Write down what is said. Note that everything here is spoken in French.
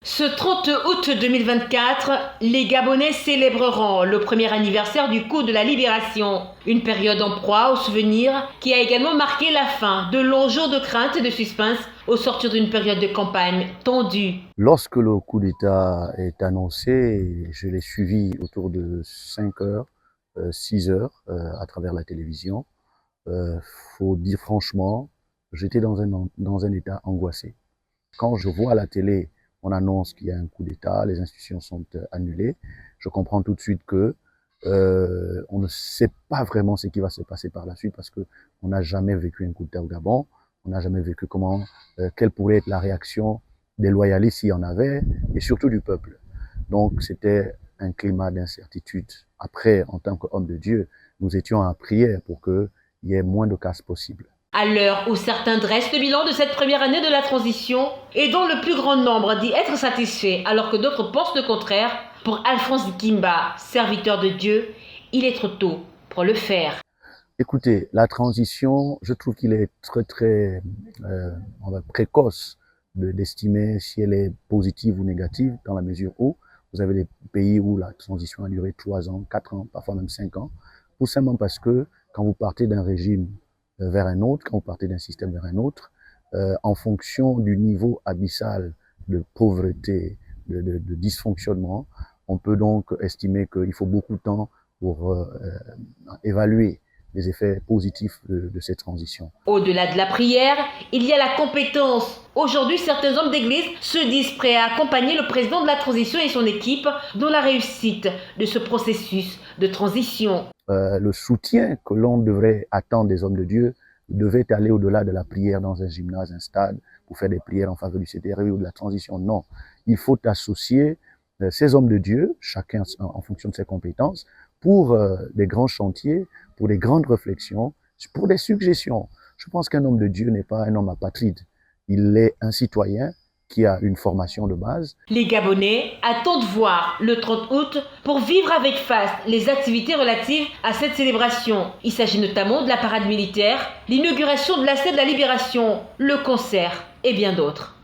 Ce 30 août 2024, les Gabonais célébreront le premier anniversaire du coup de la libération, une période en proie aux souvenirs qui a également marqué la fin de longs jours de crainte et de suspense au sortir d'une période de campagne tendue. Lorsque le coup d'État est annoncé, je l'ai suivi autour de 5 heures, 6 heures à travers la télévision. Faut dire franchement, j'étais dans un état angoissé. Quand je vois à la télé, on annonce qu'il y a un coup d'État, les institutions sont annulées, je comprends tout de suite que on ne sait pas vraiment ce qui va se passer par la suite parce que on n'a jamais vécu un coup d'État au Gabon, on n'a jamais vécu quelle pourrait être la réaction des loyalistes s'il y en avait et surtout du peuple. Donc c'était un climat d'incertitude. Après, en tant qu'homme de Dieu, nous étions en prière pour qu'il y ait moins de casse possible. À l'heure où certains dressent le bilan de cette première année de la transition et dont le plus grand nombre dit être satisfait alors que d'autres pensent le contraire, pour Alphonse Kimba, serviteur de Dieu, il est trop tôt pour le faire. Écoutez, la transition, je trouve qu'il est très précoce d'estimer si elle est positive ou négative dans la mesure où vous avez des pays où la transition a duré 3 ans, 4 ans, parfois même 5 ans, tout simplement parce que quand vous partez d'un régime vers un autre, quand vous partez d'un système vers un autre, en fonction du niveau abyssal de pauvreté, de dysfonctionnement, on peut donc estimer qu'il faut beaucoup de temps pour évaluer les effets positifs de cette transition. Au-delà de la prière, il y a la compétence. Aujourd'hui, certains hommes d'église se disent prêts à accompagner le président de la transition et son équipe dans la réussite de ce processus de transition. Le soutien que l'on devrait attendre des hommes de Dieu devait aller au-delà de la prière dans un gymnase, un stade, pour faire des prières en faveur du CTRI ou de la transition. Non, il faut associer ces hommes de Dieu, chacun en fonction de ses compétences, pour des grands chantiers, pour des grandes réflexions, pour des suggestions. Je pense qu'un homme de Dieu n'est pas un homme apatride. Il est un citoyen qui a une formation de base. Les Gabonais attendent voir le 30 août pour vivre avec faste les activités relatives à cette célébration. Il s'agit notamment de la parade militaire, l'inauguration de la Stèle de la Libération, le concert et bien d'autres.